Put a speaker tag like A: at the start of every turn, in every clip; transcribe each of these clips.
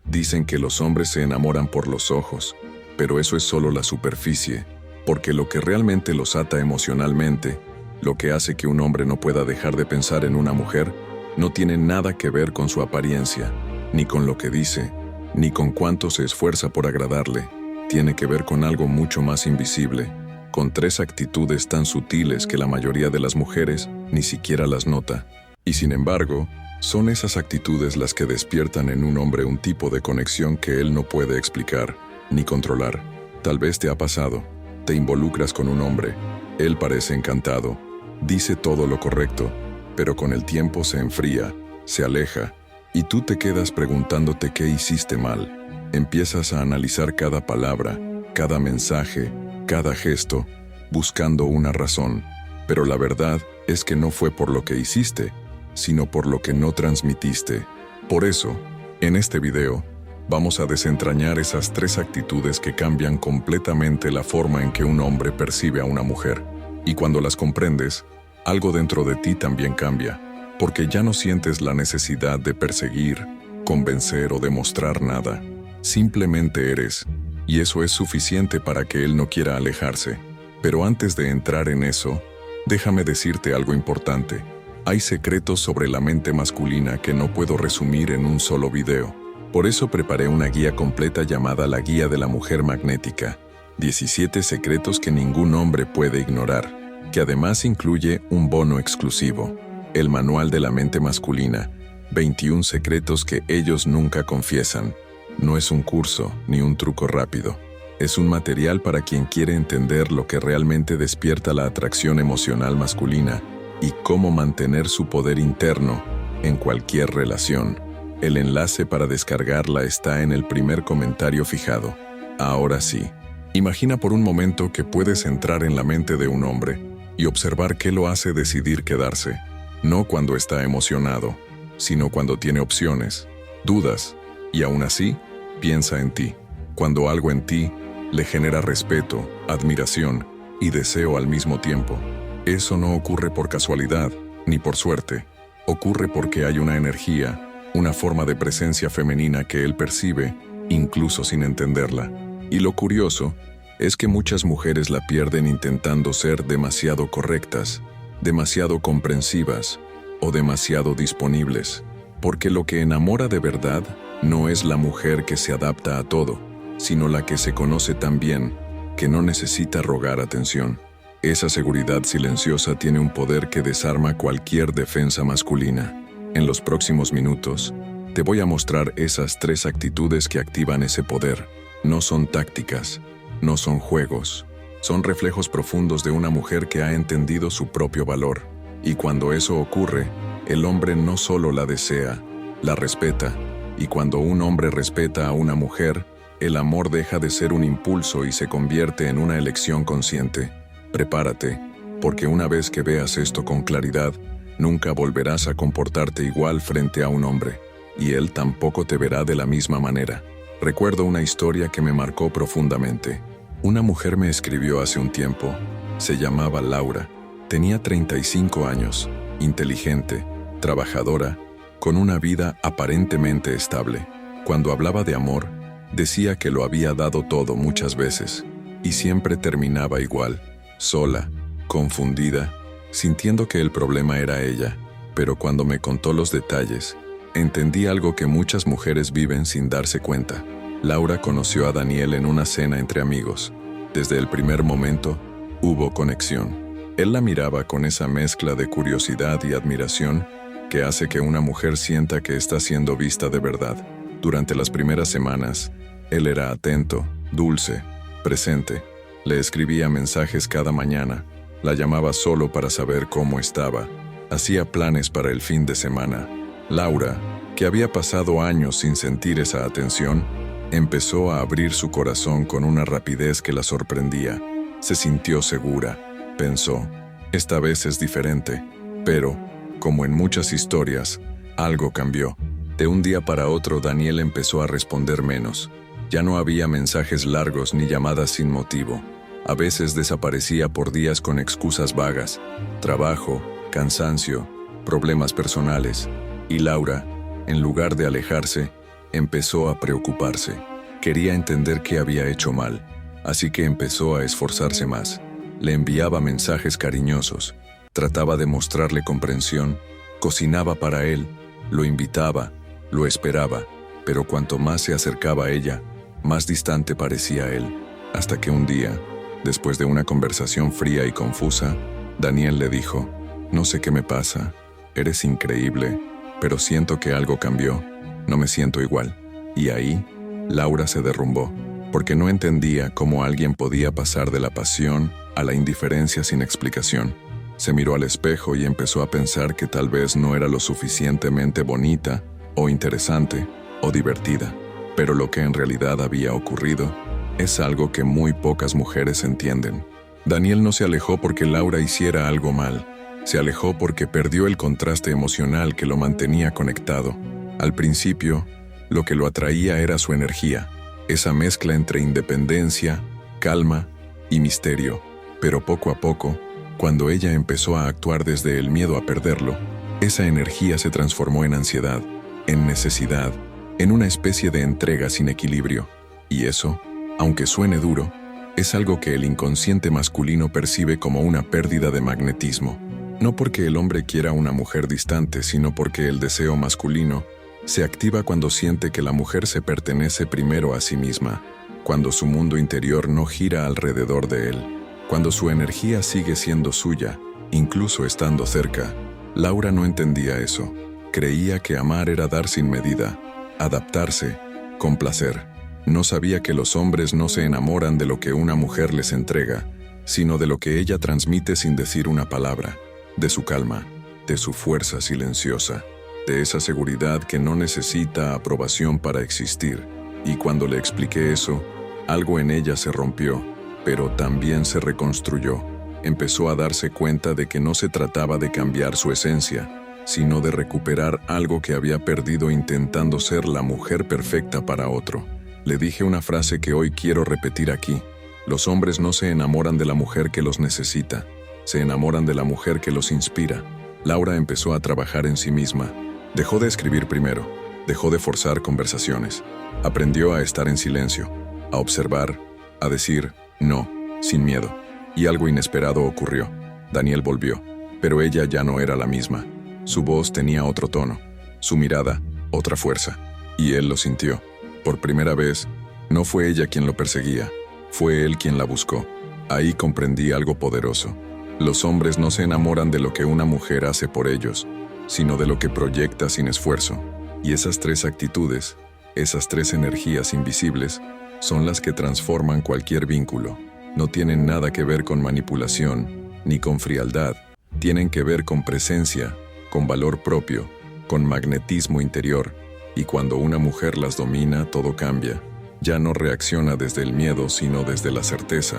A: Dicen que los hombres se enamoran por los ojos, pero eso es solo la superficie, porque lo que realmente los ata emocionalmente, lo que hace que un hombre no pueda dejar de pensar en una mujer, no tiene nada que ver con su apariencia, ni con lo que dice, ni con cuánto se esfuerza por agradarle. Tiene que ver con algo mucho más invisible, con 3 actitudes tan sutiles que la mayoría de las mujeres ni siquiera las nota. Y sin embargo, son esas actitudes las que despiertan en un hombre un tipo de conexión que él no puede explicar, ni controlar. Tal vez te ha pasado. Te involucras con un hombre. Él parece encantado. Dice todo lo correcto, pero con el tiempo se enfría, se aleja, y tú te quedas preguntándote qué hiciste mal. Empiezas a analizar cada palabra, cada mensaje, cada gesto, buscando una razón. Pero la verdad es que no fue por lo que hiciste, sino por lo que no transmitiste. Por eso, en este video, vamos a desentrañar esas 3 actitudes que cambian completamente la forma en que un hombre percibe a una mujer. Y cuando las comprendes, algo dentro de ti también cambia, porque ya no sientes la necesidad de perseguir, convencer o demostrar nada. Simplemente eres, y eso es suficiente para que él no quiera alejarse. Pero antes de entrar en eso, déjame decirte algo importante. Hay secretos sobre la mente masculina que no puedo resumir en un solo video. Por eso preparé una guía completa llamada La Guía de la Mujer Magnética. 17 secretos que ningún hombre puede ignorar, que además incluye un bono exclusivo. El Manual de la Mente Masculina. 21 secretos que ellos nunca confiesan. No es un curso ni un truco rápido. Es un material para quien quiere entender lo que realmente despierta la atracción emocional masculina y cómo mantener su poder interno en cualquier relación. El enlace para descargarla está en el primer comentario fijado. Ahora sí, imagina por un momento que puedes entrar en la mente de un hombre y observar qué lo hace decidir quedarse, no cuando está emocionado, sino cuando tiene opciones, dudas, y aún así, piensa en ti. Cuando algo en ti le genera respeto, admiración y deseo al mismo tiempo. Eso no ocurre por casualidad, ni por suerte. Ocurre porque hay una energía, una forma de presencia femenina que él percibe, incluso sin entenderla. Y lo curioso es que muchas mujeres la pierden intentando ser demasiado correctas, demasiado comprensivas o demasiado disponibles. Porque lo que enamora de verdad no es la mujer que se adapta a todo, sino la que se conoce tan bien que no necesita rogar atención. Esa seguridad silenciosa tiene un poder que desarma cualquier defensa masculina. En los próximos minutos, te voy a mostrar esas 3 actitudes que activan ese poder. No son tácticas, no son juegos, son reflejos profundos de una mujer que ha entendido su propio valor. Y cuando eso ocurre, el hombre no solo la desea, la respeta. Y cuando un hombre respeta a una mujer, el amor deja de ser un impulso y se convierte en una elección consciente. Prepárate, porque una vez que veas esto con claridad, nunca volverás a comportarte igual frente a un hombre, y él tampoco te verá de la misma manera. Recuerdo una historia que me marcó profundamente. Una mujer me escribió hace un tiempo. Se llamaba Laura. Tenía 35 años, inteligente, trabajadora, con una vida aparentemente estable. Cuando hablaba de amor, decía que lo había dado todo muchas veces, y siempre terminaba igual, sola, confundida, sintiendo que el problema era ella. Pero cuando me contó los detalles, entendí algo que muchas mujeres viven sin darse cuenta. Laura conoció a Daniel en una cena entre amigos. Desde el primer momento, hubo conexión. Él la miraba con esa mezcla de curiosidad y admiración que hace que una mujer sienta que está siendo vista de verdad. Durante las primeras semanas, él era atento, dulce, presente. Le escribía mensajes cada mañana, la llamaba solo para saber cómo estaba, hacía planes para el fin de semana. Laura, que había pasado años sin sentir esa atención, empezó a abrir su corazón con una rapidez que la sorprendía. Se sintió segura, pensó, esta vez es diferente. Pero, como en muchas historias, algo cambió. De un día para otro, Daniel empezó a responder menos. Ya no había mensajes largos ni llamadas sin motivo. A veces desaparecía por días con excusas vagas, trabajo, cansancio, problemas personales. Y Laura, en lugar de alejarse, Empezó a preocuparse. Quería entender qué había hecho mal, así que empezó a esforzarse más. Le enviaba mensajes cariñosos, trataba de mostrarle comprensión, cocinaba para él, lo invitaba, lo esperaba, pero cuanto más se acercaba a ella, más distante parecía él, hasta que un día, después de una conversación fría y confusa, Daniel le dijo: «No sé qué me pasa, eres increíble, pero siento que algo cambió, no me siento igual». Y ahí, Laura se derrumbó, porque no entendía cómo alguien podía pasar de la pasión a la indiferencia sin explicación. Se miró al espejo y empezó a pensar que tal vez no era lo suficientemente bonita, o interesante, o divertida. Pero lo que en realidad había ocurrido es algo que muy pocas mujeres entienden. Daniel no se alejó porque Laura hiciera algo mal. Se alejó porque perdió el contraste emocional que lo mantenía conectado. Al principio, lo que lo atraía era su energía, esa mezcla entre independencia, calma y misterio. Pero poco a poco, cuando ella empezó a actuar desde el miedo a perderlo, esa energía se transformó en ansiedad, en necesidad, en una especie de entrega sin equilibrio. Y eso, aunque suene duro, es algo que el inconsciente masculino percibe como una pérdida de magnetismo. No porque el hombre quiera una mujer distante, sino porque el deseo masculino se activa cuando siente que la mujer se pertenece primero a sí misma, cuando su mundo interior no gira alrededor de él, cuando su energía sigue siendo suya, incluso estando cerca. Laura no entendía eso. Creía que amar era dar sin medida, adaptarse, complacer. No sabía que los hombres no se enamoran de lo que una mujer les entrega, sino de lo que ella transmite sin decir una palabra, de su calma, de su fuerza silenciosa, de esa seguridad que no necesita aprobación para existir. Y cuando le expliqué eso, algo en ella se rompió, pero también se reconstruyó. Empezó a darse cuenta de que no se trataba de cambiar su esencia, sino de recuperar algo que había perdido intentando ser la mujer perfecta para otro. Le dije una frase que hoy quiero repetir aquí: los hombres no se enamoran de la mujer que los necesita, se enamoran de la mujer que los inspira. Laura empezó a trabajar en sí misma. Dejó de escribir primero, dejó de forzar conversaciones. Aprendió a estar en silencio, a observar, a decir no, sin miedo. Y algo inesperado ocurrió. Daniel volvió, pero ella ya no era la misma. Su voz tenía otro tono, su mirada, otra fuerza. Y él lo sintió. Por primera vez, no fue ella quien lo perseguía, fue él quien la buscó. Ahí comprendí algo poderoso. Los hombres no se enamoran de lo que una mujer hace por ellos, sino de lo que proyecta sin esfuerzo. Y esas tres actitudes, esas tres energías invisibles, son las que transforman cualquier vínculo. No tienen nada que ver con manipulación, ni con frialdad. Tienen que ver con presencia, con valor propio, con magnetismo interior. Y cuando una mujer las domina, todo cambia. Ya no reacciona desde el miedo, sino desde la certeza.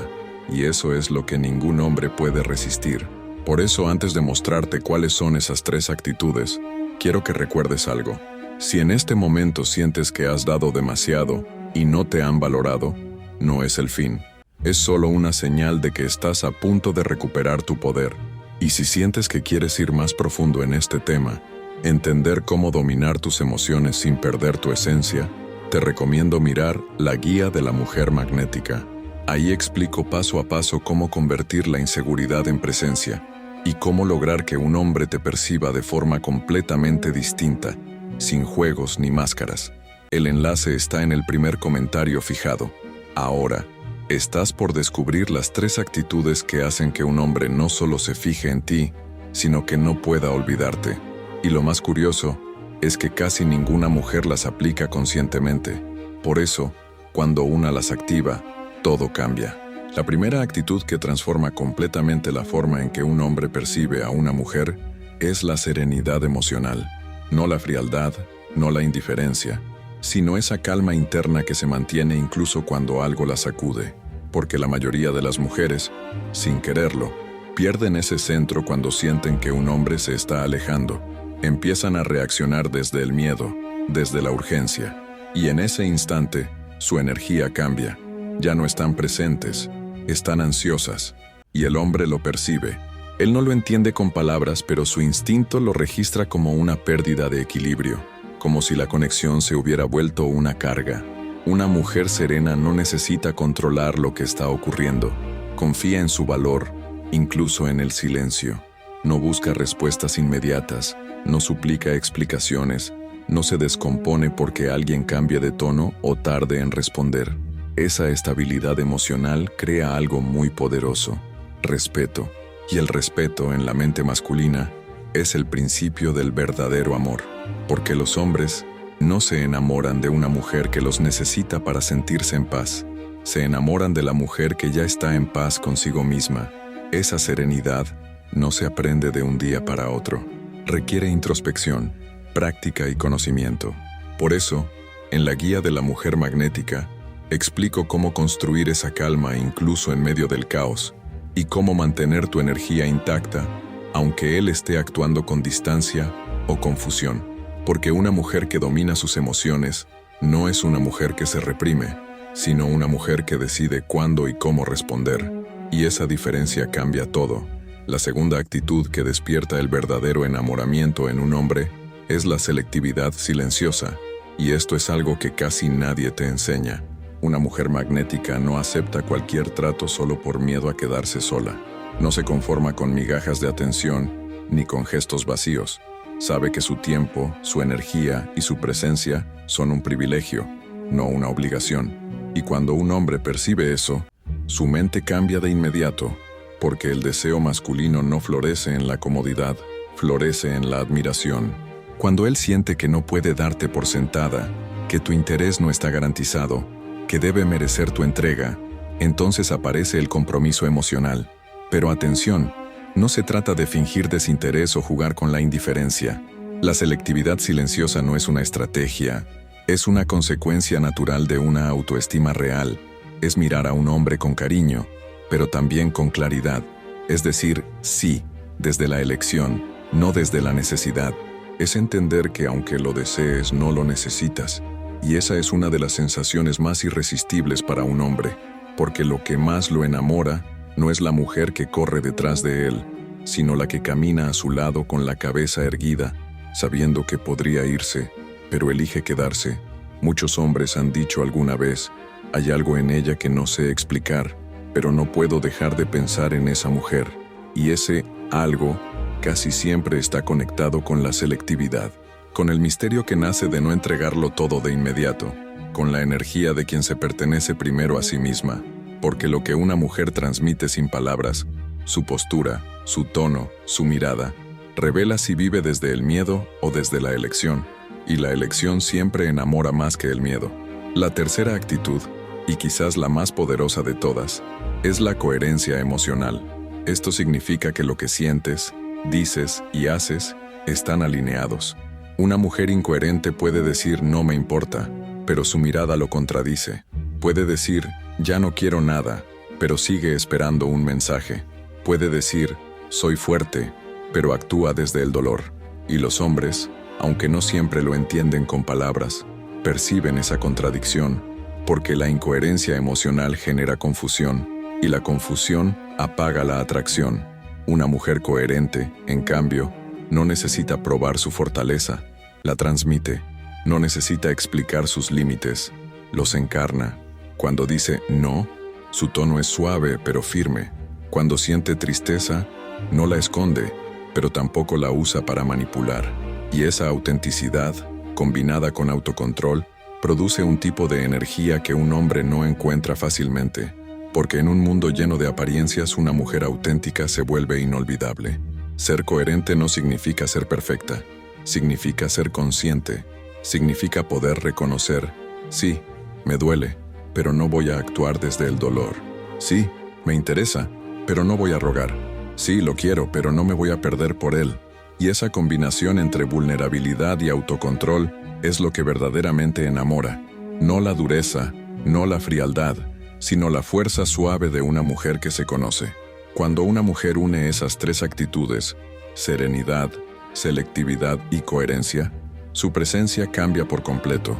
A: Y eso es lo que ningún hombre puede resistir. Por eso, antes de mostrarte cuáles son esas tres actitudes, quiero que recuerdes algo. Si en este momento sientes que has dado demasiado y no te han valorado, no es el fin. Es solo una señal de que estás a punto de recuperar tu poder. Y si sientes que quieres ir más profundo en este tema, entender cómo dominar tus emociones sin perder tu esencia, te recomiendo mirar La Guía de la Mujer Magnética. Ahí explico paso a paso cómo convertir la inseguridad en presencia y cómo lograr que un hombre te perciba de forma completamente distinta, sin juegos ni máscaras. El enlace está en el primer comentario fijado. Ahora, estás por descubrir las tres actitudes que hacen que un hombre no solo se fije en ti, sino que no pueda olvidarte. Y lo más curioso es que casi ninguna mujer las aplica conscientemente. Por eso, cuando una las activa, todo cambia. La primera actitud que transforma completamente la forma en que un hombre percibe a una mujer es la serenidad emocional. No la frialdad, no la indiferencia, sino esa calma interna que se mantiene incluso cuando algo la sacude. Porque la mayoría de las mujeres, sin quererlo, pierden ese centro cuando sienten que un hombre se está alejando. Empiezan a reaccionar desde el miedo, desde la urgencia. Y en ese instante, su energía cambia. Ya no están presentes, están ansiosas. Y el hombre lo percibe. Él no lo entiende con palabras, pero su instinto lo registra como una pérdida de equilibrio. como si la conexión se hubiera vuelto una carga. Una mujer serena no necesita controlar lo que está ocurriendo. Confía en su valor, incluso en el silencio. No busca respuestas inmediatas, no suplica explicaciones, no se descompone porque alguien cambie de tono o tarde en responder. Esa estabilidad emocional crea algo muy poderoso: respeto. Y el respeto en la mente masculina es el principio del verdadero amor, porque los hombres no se enamoran de una mujer que los necesita para sentirse en paz. Se enamoran de la mujer que ya está en paz consigo misma. Esa serenidad no se aprende de un día para otro. Requiere introspección, práctica y conocimiento. Por eso, en la guía de la mujer magnética, explico cómo construir esa calma incluso en medio del caos y cómo mantener tu energía intacta, aunque él esté actuando con distancia o confusión. Porque una mujer que domina sus emociones no es una mujer que se reprime, sino una mujer que decide cuándo y cómo responder. Y esa diferencia cambia todo. La segunda actitud que despierta el verdadero enamoramiento en un hombre es la selectividad silenciosa, y esto es algo que casi nadie te enseña. Una mujer magnética no acepta cualquier trato solo por miedo a quedarse sola. No se conforma con migajas de atención ni con gestos vacíos. Sabe que su tiempo, su energía y su presencia son un privilegio, no una obligación. Y cuando un hombre percibe eso, su mente cambia de inmediato, porque el deseo masculino no florece en la comodidad, florece en la admiración. Cuando él siente que no puede darte por sentada, que tu interés no está garantizado, que debe merecer tu entrega, entonces aparece el compromiso emocional. Pero atención, no se trata de fingir desinterés o jugar con la indiferencia. La selectividad silenciosa no es una estrategia, es una consecuencia natural de una autoestima real. Es mirar a un hombre con cariño, pero también con claridad. Es decir, sí, desde la elección, no desde la necesidad. Es entender que aunque lo desees, no lo necesitas. Y esa es una de las sensaciones más irresistibles para un hombre, porque lo que más lo enamora no es la mujer que corre detrás de él, sino la que camina a su lado con la cabeza erguida, sabiendo que podría irse, pero elige quedarse. Muchos hombres han dicho alguna vez: hay algo en ella que no sé explicar, pero no puedo dejar de pensar en esa mujer. Y ese algo casi siempre está conectado con la selectividad, con el misterio que nace de no entregarlo todo de inmediato, con la energía de quien se pertenece primero a sí misma, porque lo que una mujer transmite sin palabras, su postura, su tono, su mirada, revela si vive desde el miedo o desde la elección, y la elección siempre enamora más que el miedo. La tercera actitud, y quizás la más poderosa de todas, es la coherencia emocional. Esto significa que lo que sientes, dices y haces están alineados. Una mujer incoherente puede decir no me importa, pero su mirada lo contradice. Puede decir ya no quiero nada, pero sigue esperando un mensaje. Puede decir soy fuerte, pero actúa desde el dolor. Y los hombres, aunque no siempre lo entienden con palabras, perciben esa contradicción, porque la incoherencia emocional genera confusión, y la confusión apaga la atracción. Una mujer coherente, en cambio, no necesita probar su fortaleza, la transmite. No necesita explicar sus límites, los encarna. Cuando dice no, su tono es suave pero firme. Cuando siente tristeza, no la esconde, pero tampoco la usa para manipular. Y esa autenticidad, combinada con autocontrol, produce un tipo de energía que un hombre no encuentra fácilmente, porque en un mundo lleno de apariencias una mujer auténtica se vuelve inolvidable. Ser coherente no significa ser perfecta, significa ser consciente, significa poder reconocer: sí, me duele, pero no voy a actuar desde el dolor. Sí, me interesa, pero no voy a rogar. Sí, lo quiero, pero no me voy a perder por él. Y esa combinación entre vulnerabilidad y autocontrol es lo que verdaderamente enamora. No la dureza, no la frialdad, sino la fuerza suave de una mujer que se conoce. Cuando una mujer une esas tres actitudes, serenidad, selectividad y coherencia, su presencia cambia por completo.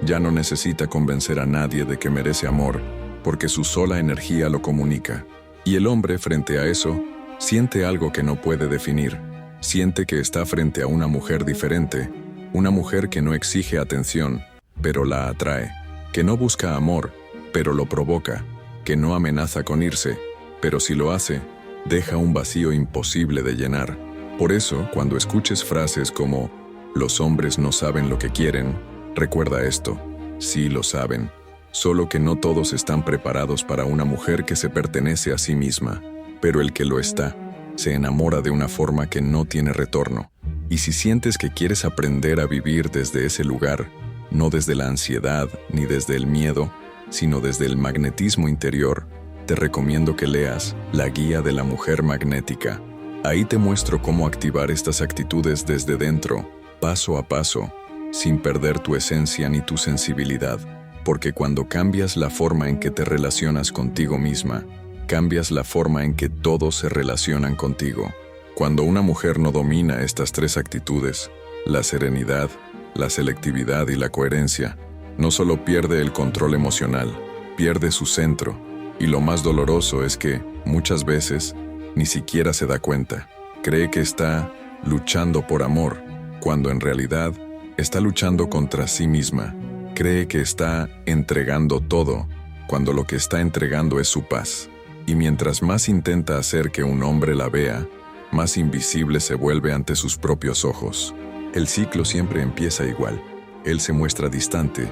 A: Ya no necesita convencer a nadie de que merece amor, porque su sola energía lo comunica. Y el hombre, frente a eso, siente algo que no puede definir. Siente que está frente a una mujer diferente, Una mujer que no exige atención, pero la atrae, que no busca amor, pero lo provoca, que no amenaza con irse, pero si lo hace, deja un vacío imposible de llenar. Por eso, cuando escuches frases como «los hombres no saben lo que quieren», recuerda esto: sí lo saben, solo que no todos están preparados para una mujer que se pertenece a sí misma, pero el que lo está, se enamora de una forma que no tiene retorno. Y si sientes que quieres aprender a vivir desde ese lugar, no desde la ansiedad ni desde el miedo, sino desde el magnetismo interior, te recomiendo que leas La Guía de la Mujer Magnética. Ahí te muestro cómo activar estas actitudes desde dentro, paso a paso, sin perder tu esencia ni tu sensibilidad, porque cuando cambias la forma en que te relacionas contigo misma, cambias la forma en que todos se relacionan contigo. Cuando una mujer no domina estas tres actitudes, la serenidad, la selectividad y la coherencia, no solo pierde el control emocional, pierde su centro, y lo más doloroso es que, muchas veces, ni siquiera se da cuenta. Cree que está luchando por amor, cuando en realidad está luchando contra sí misma. Cree que está entregando todo, cuando lo que está entregando es su paz. Y mientras más intenta hacer que un hombre la vea, más invisible se vuelve ante sus propios ojos. El ciclo siempre empieza igual. Él se muestra distante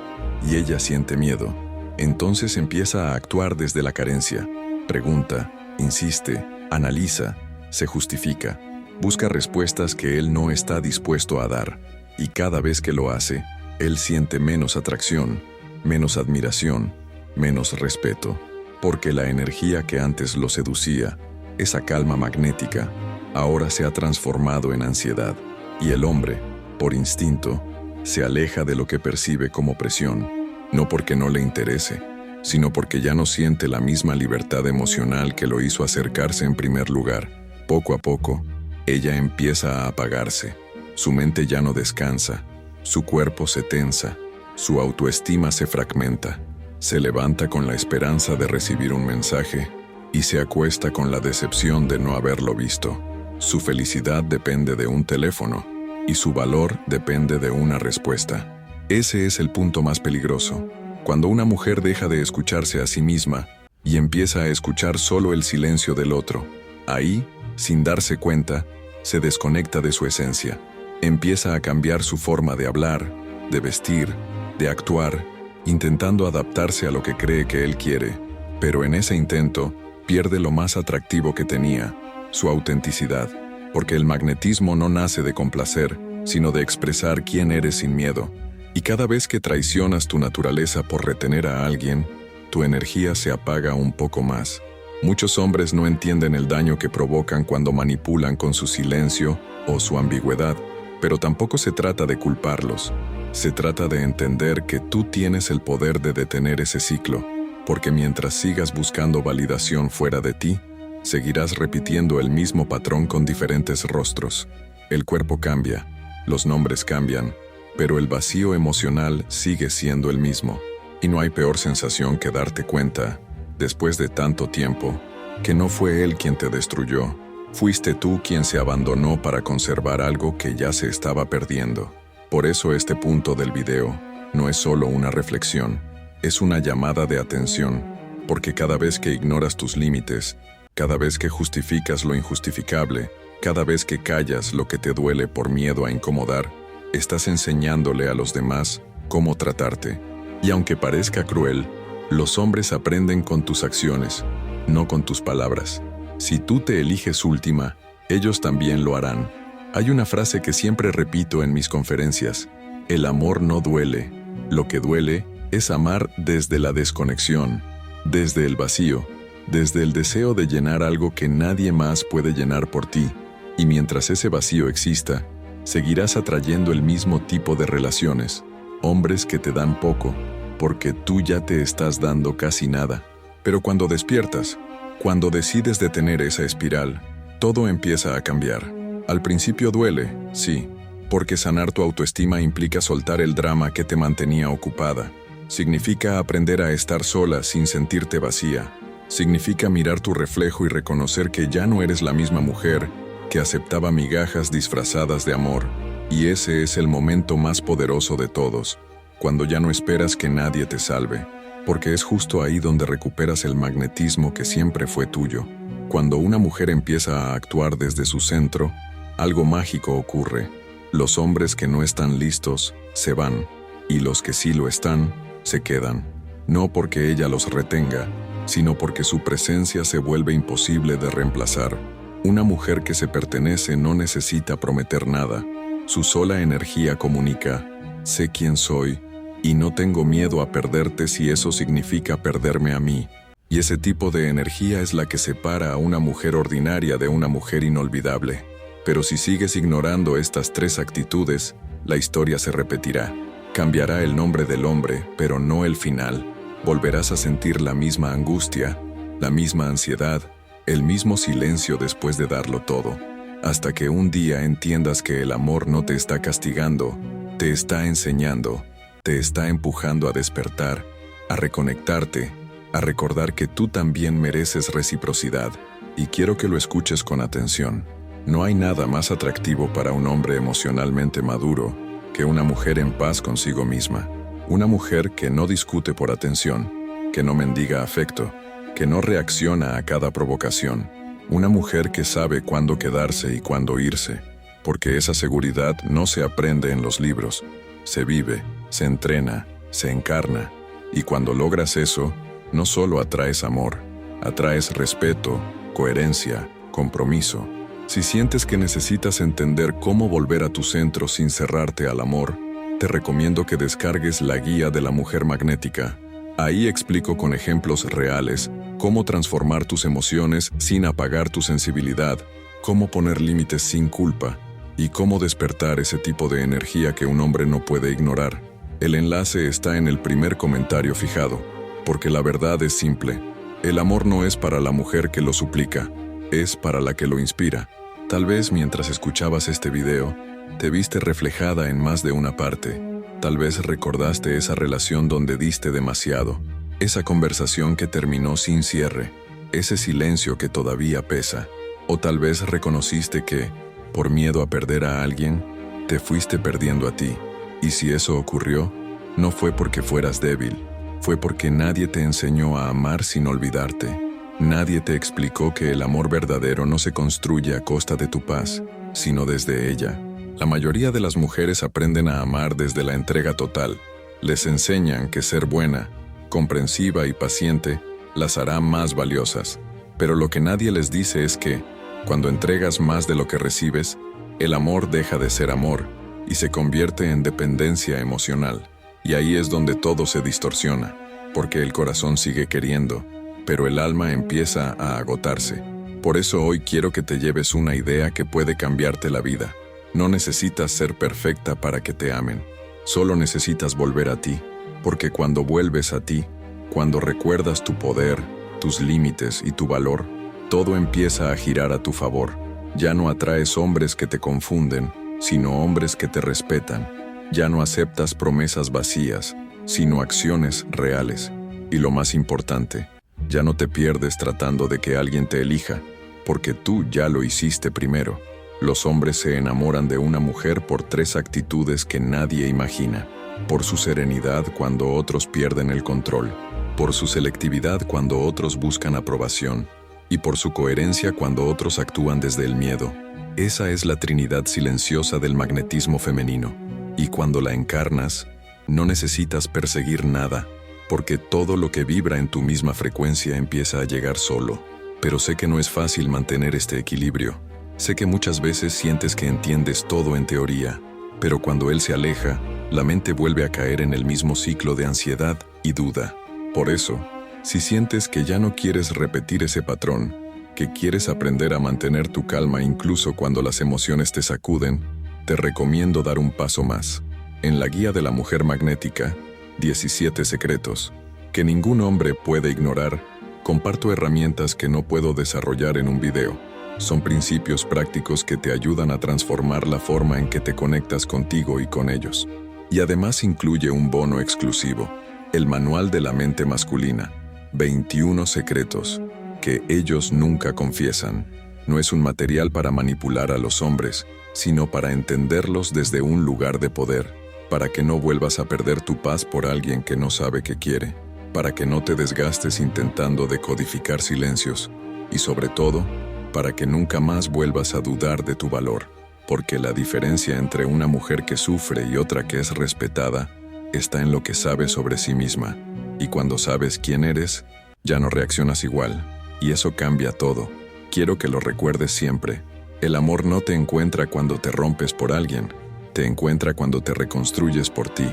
A: y ella siente miedo. Entonces empieza a actuar desde la carencia. Pregunta, insiste, analiza, se justifica. Busca respuestas que él no está dispuesto a dar. Y cada vez que lo hace, él siente menos atracción, menos admiración, menos respeto. Porque la energía que antes lo seducía, esa calma magnética, ahora se ha transformado en ansiedad. Y el hombre, por instinto, se aleja de lo que percibe como presión, no porque no le interese, sino porque ya no siente la misma libertad emocional que lo hizo acercarse en primer lugar. Poco a poco, ella empieza a apagarse. Su mente ya no descansa, su cuerpo se tensa, su autoestima se fragmenta. Se levanta con la esperanza de recibir un mensaje y se acuesta con la decepción de no haberlo visto. Su felicidad depende de un teléfono y su valor depende de una respuesta. Ese es el punto más peligroso. Cuando una mujer deja de escucharse a sí misma y empieza a escuchar solo el silencio del otro, ahí, sin darse cuenta, se desconecta de su esencia. Empieza a cambiar su forma de hablar, de vestir, de actuar, intentando adaptarse a lo que cree que él quiere, pero en ese intento pierde lo más atractivo que tenía, su autenticidad, porque el magnetismo no nace de complacer, sino de expresar quién eres sin miedo. Y cada vez que traicionas tu naturaleza por retener a alguien, tu energía se apaga un poco más. Muchos hombres no entienden el daño que provocan cuando manipulan con su silencio o su ambigüedad, pero tampoco se trata de culparlos. Se trata de entender que tú tienes el poder de detener ese ciclo, porque mientras sigas buscando validación fuera de ti, seguirás repitiendo el mismo patrón con diferentes rostros. El cuerpo cambia, los nombres cambian, pero el vacío emocional sigue siendo el mismo. Y no hay peor sensación que darte cuenta, después de tanto tiempo, que no fue él quien te destruyó. Fuiste tú quien se abandonó para conservar algo que ya se estaba perdiendo. Por eso este punto del video no es solo una reflexión, es una llamada de atención, porque cada vez que ignoras tus límites, cada vez que justificas lo injustificable, cada vez que callas lo que te duele por miedo a incomodar, estás enseñándole a los demás cómo tratarte. Y aunque parezca cruel, los hombres aprenden con tus acciones, no con tus palabras. Si tú te eliges última, ellos también lo harán. Hay una frase que siempre repito en mis conferencias: el amor no duele. Lo que duele es amar desde la desconexión, desde el vacío, desde el deseo de llenar algo que nadie más puede llenar por ti. Y mientras ese vacío exista, seguirás atrayendo el mismo tipo de relaciones, hombres que te dan poco, porque tú ya te estás dando casi nada. Pero cuando despiertas, cuando decides detener esa espiral, todo empieza a cambiar. Al principio duele, sí, porque sanar tu autoestima implica soltar el drama que te mantenía ocupada. Significa aprender a estar sola sin sentirte vacía. Significa mirar tu reflejo y reconocer que ya no eres la misma mujer que aceptaba migajas disfrazadas de amor. Y ese es el momento más poderoso de todos, cuando ya no esperas que nadie te salve, porque es justo ahí donde recuperas el magnetismo que siempre fue tuyo. Cuando una mujer empieza a actuar desde su centro, algo mágico ocurre. Los hombres que no están listos se van, y los que sí lo están, se quedan. No porque ella los retenga, sino porque su presencia se vuelve imposible de reemplazar. Una mujer que se pertenece no necesita prometer nada. Su sola energía comunica: sé quién soy, y no tengo miedo a perderte si eso significa perderme a mí. Y ese tipo de energía es la que separa a una mujer ordinaria de una mujer inolvidable. Pero si sigues ignorando estas tres actitudes, la historia se repetirá. Cambiará el nombre del hombre, pero no el final. Volverás a sentir la misma angustia, la misma ansiedad, el mismo silencio después de darlo todo, hasta que un día entiendas que el amor no te está castigando, te está enseñando, te está empujando a despertar, a reconectarte, a recordar que tú también mereces reciprocidad. Y quiero que lo escuches con atención. No hay nada más atractivo para un hombre emocionalmente maduro que una mujer en paz consigo misma. Una mujer que no discute por atención, que no mendiga afecto, que no reacciona a cada provocación. Una mujer que sabe cuándo quedarse y cuándo irse, porque esa seguridad no se aprende en los libros, se vive, se entrena, se encarna. Y cuando logras eso, no solo atraes amor, atraes respeto, coherencia, compromiso. Si sientes que necesitas entender cómo volver a tu centro sin cerrarte al amor, te recomiendo que descargues la guía de la mujer magnética. Ahí explico con ejemplos reales cómo transformar tus emociones sin apagar tu sensibilidad, cómo poner límites sin culpa y cómo despertar ese tipo de energía que un hombre no puede ignorar. El enlace está en el primer comentario fijado, porque la verdad es simple. El amor no es para la mujer que lo suplica, es para la que lo inspira. Tal vez mientras escuchabas este video, te viste reflejada en más de una parte. Tal vez recordaste esa relación donde diste demasiado, esa conversación que terminó sin cierre, ese silencio que todavía pesa. O tal vez reconociste que, por miedo a perder a alguien, te fuiste perdiendo a ti. Y si eso ocurrió, no fue porque fueras débil, fue porque nadie te enseñó a amar sin olvidarte. Nadie te explicó que el amor verdadero no se construye a costa de tu paz, sino desde ella. La mayoría de las mujeres aprenden a amar desde la entrega total. Les enseñan que ser buena, comprensiva y paciente las hará más valiosas. Pero lo que nadie les dice es que, cuando entregas más de lo que recibes, el amor deja de ser amor y se convierte en dependencia emocional. Y ahí es donde todo se distorsiona, porque el corazón sigue queriendo, pero el alma empieza a agotarse. Por eso hoy quiero que te lleves una idea que puede cambiarte la vida. No necesitas ser perfecta para que te amen. Solo necesitas volver a ti, porque cuando vuelves a ti, cuando recuerdas tu poder, tus límites y tu valor, todo empieza a girar a tu favor. Ya no atraes hombres que te confunden, sino hombres que te respetan. Ya no aceptas promesas vacías, sino acciones reales. Y lo más importante, ya no te pierdes tratando de que alguien te elija, porque tú ya lo hiciste primero. Los hombres se enamoran de una mujer por tres actitudes que nadie imagina. Por su serenidad cuando otros pierden el control, por su selectividad cuando otros buscan aprobación, y por su coherencia cuando otros actúan desde el miedo. Esa es la trinidad silenciosa del magnetismo femenino. Y cuando la encarnas, no necesitas perseguir nada, porque todo lo que vibra en tu misma frecuencia empieza a llegar solo. Pero sé que no es fácil mantener este equilibrio. Sé que muchas veces sientes que entiendes todo en teoría, pero cuando él se aleja, la mente vuelve a caer en el mismo ciclo de ansiedad y duda. Por eso, si sientes que ya no quieres repetir ese patrón, que quieres aprender a mantener tu calma incluso cuando las emociones te sacuden, te recomiendo dar un paso más. En la guía de la mujer magnética, 17 secretos, que ningún hombre puede ignorar, comparto herramientas que no puedo desarrollar en un video. Son principios prácticos que te ayudan a transformar la forma en que te conectas contigo y con ellos. Y además incluye un bono exclusivo, el Manual de la Mente Masculina, 21 secretos, que ellos nunca confiesan. No es un material para manipular a los hombres, sino para entenderlos desde un lugar de poder, para que no vuelvas a perder tu paz por alguien que no sabe qué quiere, para que no te desgastes intentando decodificar silencios, y sobre todo, para que nunca más vuelvas a dudar de tu valor, porque la diferencia entre una mujer que sufre y otra que es respetada está en lo que sabe sobre sí misma, y cuando sabes quién eres, ya no reaccionas igual, y eso cambia todo. Quiero que lo recuerdes siempre. El amor no te encuentra cuando te rompes por alguien, te encuentra cuando te reconstruyes por ti,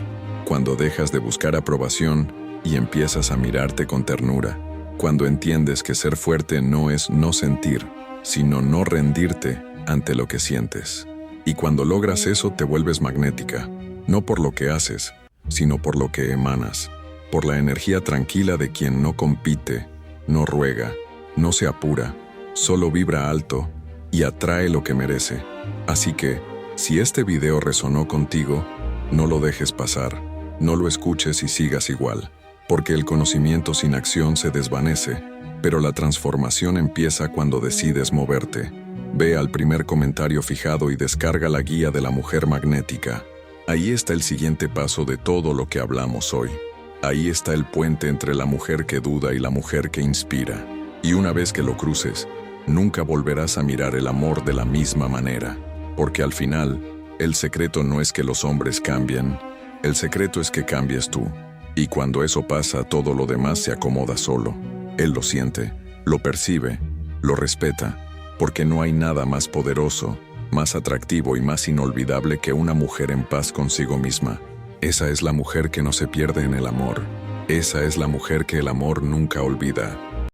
A: cuando dejas de buscar aprobación y empiezas a mirarte con ternura, cuando entiendes que ser fuerte no es no sentir, sino no rendirte ante lo que sientes. Y cuando logras eso te vuelves magnética, no por lo que haces, sino por lo que emanas, por la energía tranquila de quien no compite, no ruega, no se apura, solo vibra alto y atrae lo que merece. Así que, si este video resonó contigo, no lo dejes pasar, no lo escuches y sigas igual, porque el conocimiento sin acción se desvanece, pero la transformación empieza cuando decides moverte. Ve al primer comentario fijado y descarga la guía de la mujer magnética. Ahí está el siguiente paso de todo lo que hablamos hoy. Ahí está el puente entre la mujer que duda y la mujer que inspira. Y una vez que lo cruces, nunca volverás a mirar el amor de la misma manera. Porque al final, el secreto no es que los hombres cambien, el secreto es que cambies tú. Y cuando eso pasa, todo lo demás se acomoda solo. Él lo siente, lo percibe, lo respeta, porque no hay nada más poderoso, más atractivo y más inolvidable que una mujer en paz consigo misma. Esa es la mujer que no se pierde en el amor. Esa es la mujer que el amor nunca olvida.